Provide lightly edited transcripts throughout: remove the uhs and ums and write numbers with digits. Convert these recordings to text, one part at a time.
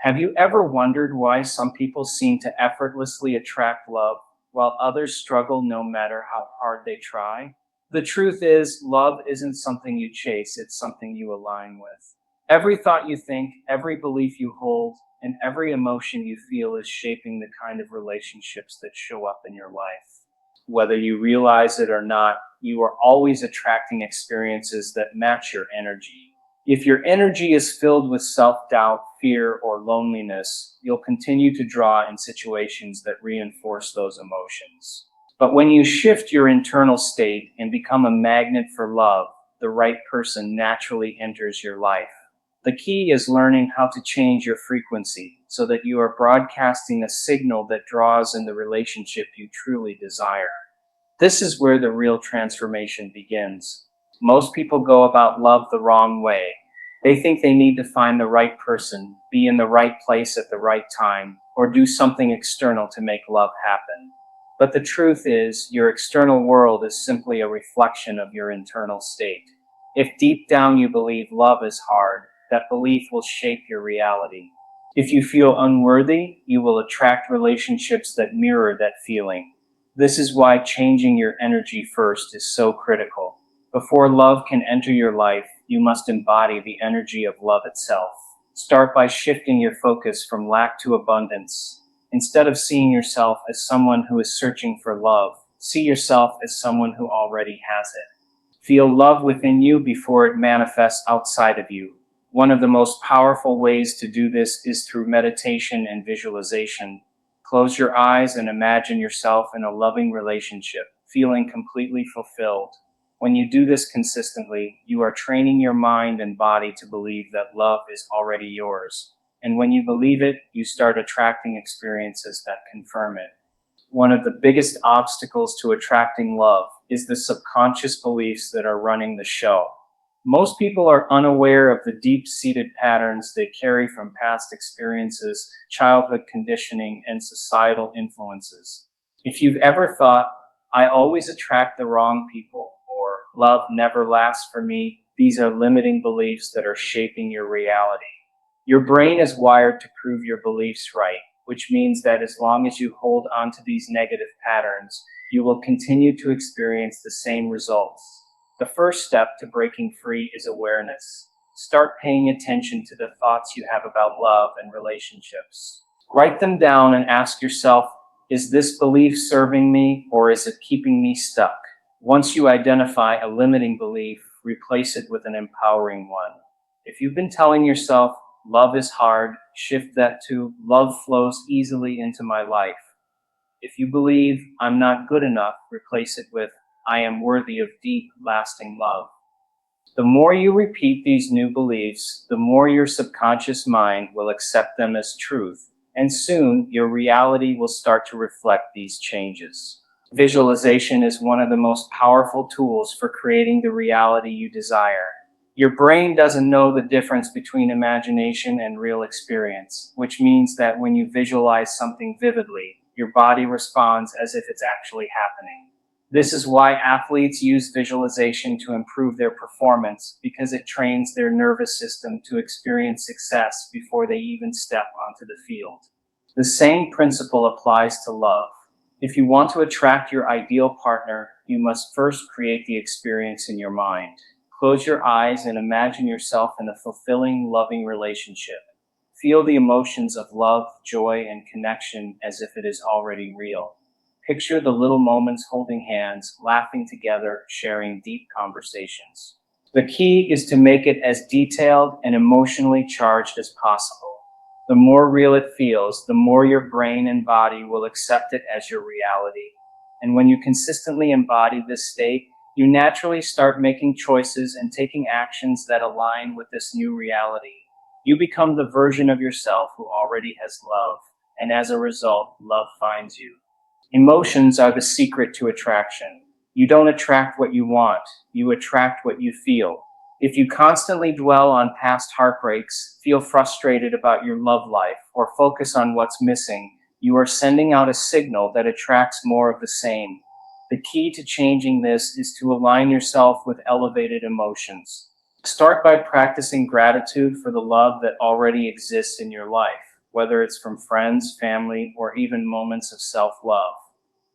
Have you ever wondered why some people seem to effortlessly attract love while others struggle no matter how hard they try? The truth is, love isn't something you chase, it's something you align with. Every thought you think, every belief you hold, and every emotion you feel is shaping the kind of relationships that show up in your life. Whether you realize it or not, you are always attracting experiences that match your energy. If your energy is filled with self-doubt, fear, or loneliness, you'll continue to draw in situations that reinforce those emotions. But when you shift your internal state and become a magnet for love, the right person naturally enters your life. The key is learning how to change your frequency so that you are broadcasting a signal that draws in the relationship you truly desire. This is where the real transformation begins. Most people go about love the wrong way. They think they need to find the right person, be in the right place at the right time, or do something external to make love happen. But the truth is, your external world is simply a reflection of your internal state. If deep down you believe love is hard, that belief will shape your reality. If you feel unworthy, you will attract relationships that mirror that feeling. This is why changing your energy first is so critical. Before love can enter your life, you must embody the energy of love itself. Start by shifting your focus from lack to abundance. Instead of seeing yourself as someone who is searching for love, see yourself as someone who already has it. Feel love within you before it manifests outside of you. One of the most powerful ways to do this is through meditation and visualization. Close your eyes and imagine yourself in a loving relationship, feeling completely fulfilled. When you do this consistently, you are training your mind and body to believe that love is already yours. And when you believe it, you start attracting experiences that confirm it. One of the biggest obstacles to attracting love is the subconscious beliefs that are running the show. Most people are unaware of the deep-seated patterns they carry from past experiences, childhood conditioning, and societal influences. If you've ever thought, I always attract the wrong people, or love never lasts for me, these are limiting beliefs that are shaping your reality. Your brain is wired to prove your beliefs right, which means that as long as you hold on to these negative patterns, you will continue to experience the same results. The first step to breaking free is awareness. Start paying attention to the thoughts you have about love and relationships. Write them down and ask yourself, is this belief serving me or is it keeping me stuck? Once you identify a limiting belief, replace it with an empowering one. If you've been telling yourself, love is hard, shift that to love flows easily into my life. If you believe I'm not good enough, replace it with I am worthy of deep, lasting love. The more you repeat these new beliefs, the more your subconscious mind will accept them as truth, and soon your reality will start to reflect these changes. Visualization is one of the most powerful tools for creating the reality you desire. Your brain doesn't know the difference between imagination and real experience, which means that when you visualize something vividly, your body responds as if it's actually happening. This is why athletes use visualization to improve their performance, because it trains their nervous system to experience success before they even step onto the field. The same principle applies to love. If you want to attract your ideal partner, you must first create the experience in your mind. Close your eyes and imagine yourself in a fulfilling, loving relationship. Feel the emotions of love, joy, and connection as if it is already real. Picture the little moments holding hands, laughing together, sharing deep conversations. The key is to make it as detailed and emotionally charged as possible. The more real it feels, the more your brain and body will accept it as your reality. And when you consistently embody this state, you naturally start making choices and taking actions that align with this new reality. You become the version of yourself who already has love, and as a result, love finds you. Emotions are the secret to attraction. You don't attract what you want, you attract what you feel. If you constantly dwell on past heartbreaks, feel frustrated about your love life, or focus on what's missing, you are sending out a signal that attracts more of the same. The key to changing this is to align yourself with elevated emotions. Start by practicing gratitude for the love that already exists in your life. whether it's from friends, family, or even moments of self-love.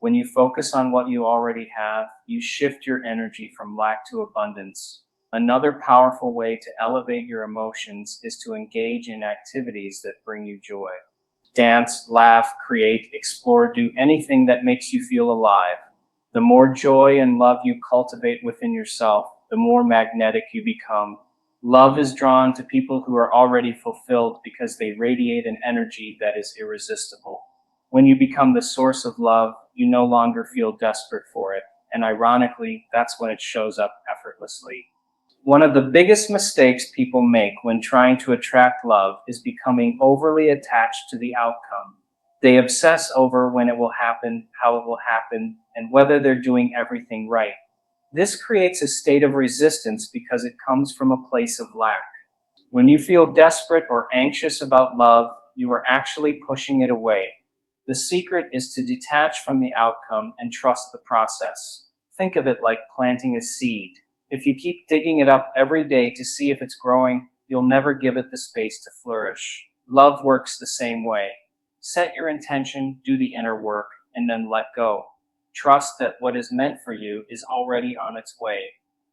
When you focus on what you already have, you shift your energy from lack to abundance. Another powerful way to elevate your emotions is to engage in activities that bring you joy. Dance, laugh, create, explore, do anything that makes you feel alive. The more joy and love you cultivate within yourself, the more magnetic you become. Love is drawn to people who are already fulfilled because they radiate an energy that is irresistible. When you become the source of love, you no longer feel desperate for it, and ironically, that's when it shows up effortlessly. One of the biggest mistakes people make when trying to attract love is becoming overly attached to the outcome. They obsess over when it will happen, how it will happen, and whether they're doing everything right. This creates a state of resistance because it comes from a place of lack. When you feel desperate or anxious about love, you are actually pushing it away. The secret is to detach from the outcome and trust the process. Think of it like planting a seed. If you keep digging it up every day to see if it's growing, you'll never give it the space to flourish. Love works the same way. Set your intention, do the inner work, and then let go. Trust that what is meant for you is already on its way.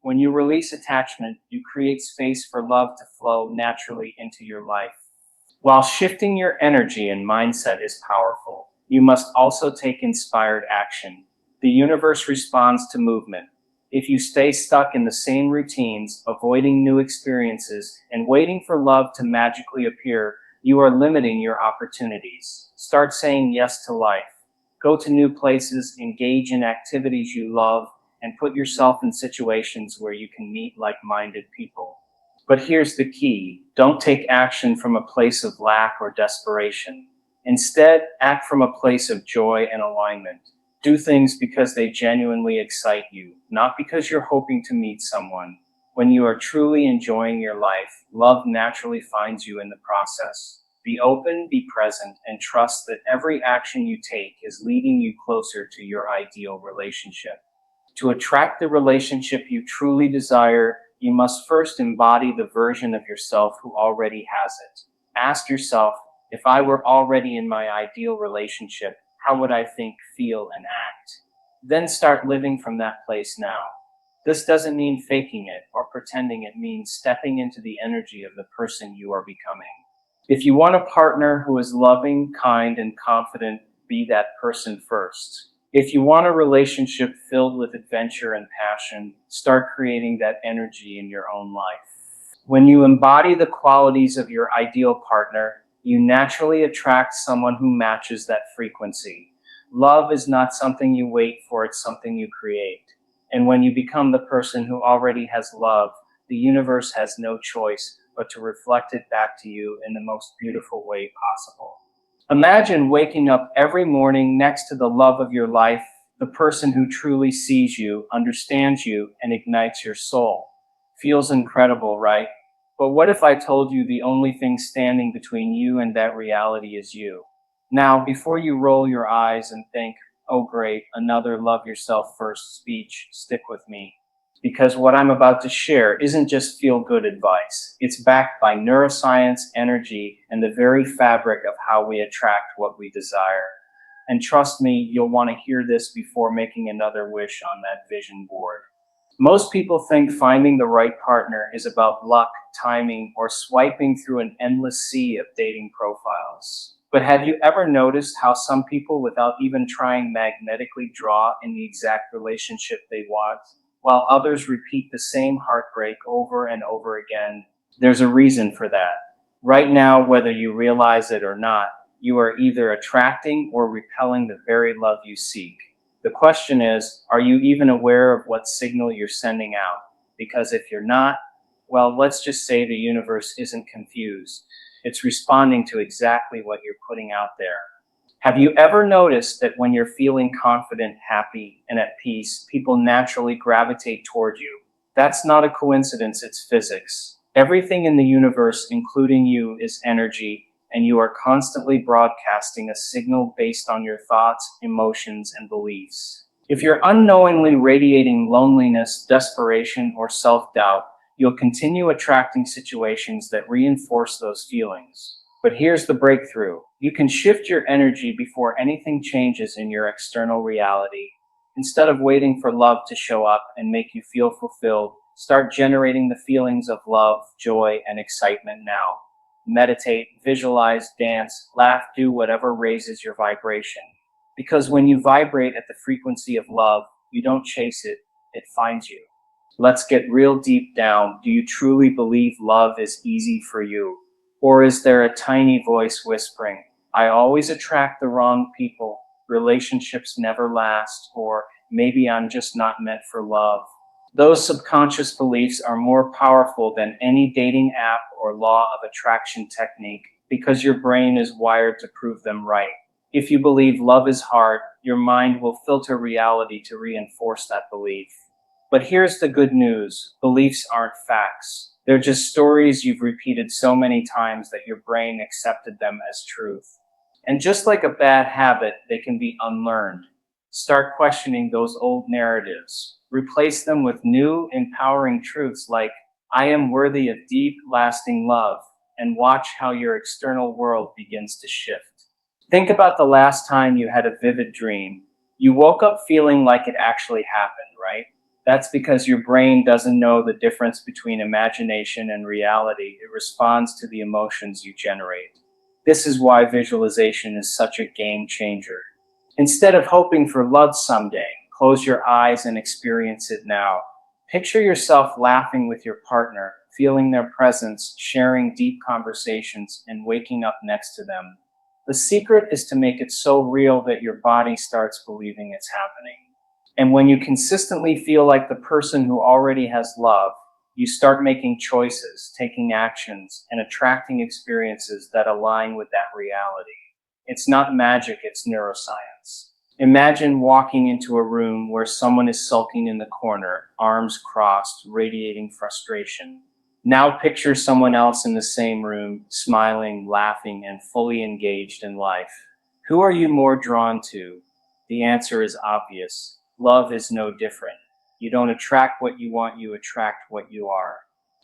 When you release attachment, you create space for love to flow naturally into your life. While shifting your energy and mindset is powerful, you must also take inspired action. The universe responds to movement. If you stay stuck in the same routines, avoiding new experiences, and waiting for love to magically appear, you are limiting your opportunities. Start saying yes to life. Go to new places, engage in activities you love, and put yourself in situations where you can meet like-minded people. But here's the key: don't take action from a place of lack or desperation. Instead, act from a place of joy and alignment. Do things because they genuinely excite you, not because you're hoping to meet someone. When you are truly enjoying your life, love naturally finds you in the process. Be open, be present, and trust that every action you take is leading you closer to your ideal relationship. To attract the relationship you truly desire, you must first embody the version of yourself who already has it. Ask yourself, if I were already in my ideal relationship, how would I think, feel, and act? Then start living from that place now. This doesn't mean faking it or pretending. It means stepping into the energy of the person you are becoming. If you want a partner who is loving, kind, and confident, be that person first. If you want a relationship filled with adventure and passion, start creating that energy in your own life. When you embody the qualities of your ideal partner, you naturally attract someone who matches that frequency. Love is not something you wait for, it's something you create. And when you become the person who already has love, the universe has no choice but to reflect it back to you in the most beautiful way possible. Imagine waking up every morning next to the love of your life, the person who truly sees you, understands you, and ignites your soul. Feels incredible, right? But what if I told you the only thing standing between you and that reality is you? Now, before you roll your eyes and think, oh great, another love yourself first speech, stick with me. Because what I'm about to share isn't just feel-good advice. It's backed by neuroscience, energy, and the very fabric of how we attract what we desire. And trust me, you'll want to hear this before making another wish on that vision board. Most people think finding the right partner is about luck, timing, or swiping through an endless sea of dating profiles. But have you ever noticed how some people, without even trying, magnetically draw in the exact relationship they want, while others repeat the same heartbreak over and over again? There's a reason for that. Right now, whether you realize it or not, you are either attracting or repelling the very love you seek. The question is, are you even aware of what signal you're sending out? Because if you're not, well, let's just say the universe isn't confused. It's responding to exactly what you're putting out there. Have you ever noticed that when you're feeling confident, happy, and at peace, people naturally gravitate toward you? That's not a coincidence, it's physics. Everything in the universe, including you, is energy, and you are constantly broadcasting a signal based on your thoughts, emotions, and beliefs. If you're unknowingly radiating loneliness, desperation, or self-doubt, you'll continue attracting situations that reinforce those feelings. But here's the breakthrough. You can shift your energy before anything changes in your external reality. Instead of waiting for love to show up and make you feel fulfilled, start generating the feelings of love, joy, and excitement now. Meditate, visualize, dance, laugh, do whatever raises your vibration. Because when you vibrate at the frequency of love, you don't chase it, it finds you. Let's get real deep down. Do you truly believe love is easy for you? Or is there a tiny voice whispering, I always attract the wrong people, relationships never last, or maybe I'm just not meant for love? Those subconscious beliefs are more powerful than any dating app or law of attraction technique because your brain is wired to prove them right. If you believe love is hard, your mind will filter reality to reinforce that belief. But here's the good news. Beliefs aren't facts. They're just stories you've repeated so many times that your brain accepted them as truth. And just like a bad habit, they can be unlearned. Start questioning those old narratives. Replace them with new, empowering truths like, I am worthy of deep, lasting love, and watch how your external world begins to shift. Think about the last time you had a vivid dream. You woke up feeling like it actually happened, right? That's because your brain doesn't know the difference between imagination and reality. It responds to the emotions you generate. This is why visualization is such a game changer. Instead of hoping for love someday, close your eyes and experience it now. Picture yourself laughing with your partner, feeling their presence, sharing deep conversations, and waking up next to them. The secret is to make it so real that your body starts believing it's happening. And when you consistently feel like the person who already has love, you start making choices, taking actions, and attracting experiences that align with that reality. It's not magic, it's neuroscience. Imagine walking into a room where someone is sulking in the corner, arms crossed, radiating frustration. Now picture someone else in the same room, smiling, laughing, and fully engaged in life. Who are you more drawn to? The answer is obvious. Love is no different. You don't attract what you want, you attract what you are.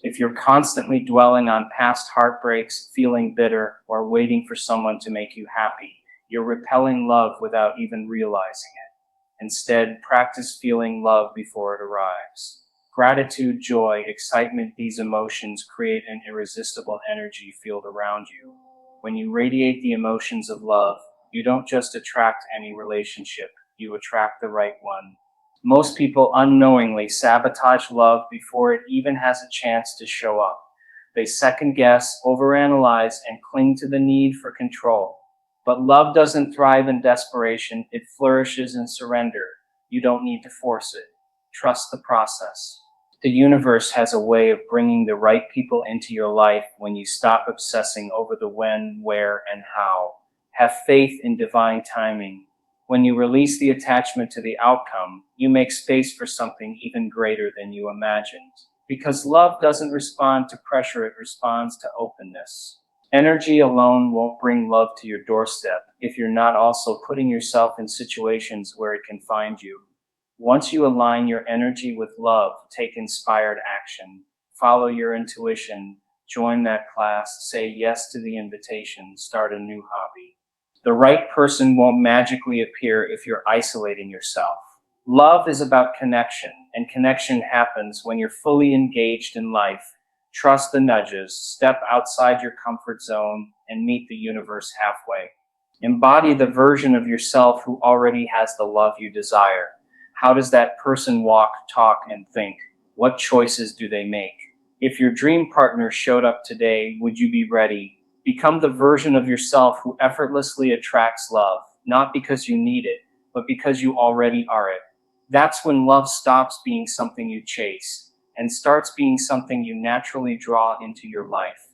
If you're constantly dwelling on past heartbreaks, feeling bitter, or waiting for someone to make you happy, you're repelling love without even realizing it. Instead, practice feeling love before it arrives. Gratitude, joy, excitement, these emotions create an irresistible energy field around you. When you radiate the emotions of love, you don't just attract any relationship, you attract the right one. Most people unknowingly sabotage love before it even has a chance to show up. They second guess, overanalyze, and cling to the need for control. But love doesn't thrive in desperation, it flourishes in surrender. You don't need to force it. Trust the process. The universe has a way of bringing the right people into your life when you stop obsessing over the when, where, and how. Have faith in divine timing. When you release the attachment to the outcome, you make space for something even greater than you imagined. Because love doesn't respond to pressure, it responds to openness. Energy alone won't bring love to your doorstep if you're not also putting yourself in situations where it can find you. Once you align your energy with love, take inspired action, follow your intuition, join that class, say yes to the invitation, start a new hobby. The right person won't magically appear if you're isolating yourself. Love is about connection, and connection happens when you're fully engaged in life. Trust the nudges, step outside your comfort zone, and meet the universe halfway. Embody the version of yourself who already has the love you desire. How does that person walk, talk, and think? What choices do they make? If your dream partner showed up today, would you be ready? Become the version of yourself who effortlessly attracts love, not because you need it, but because you already are it. That's when love stops being something you chase and starts being something you naturally draw into your life.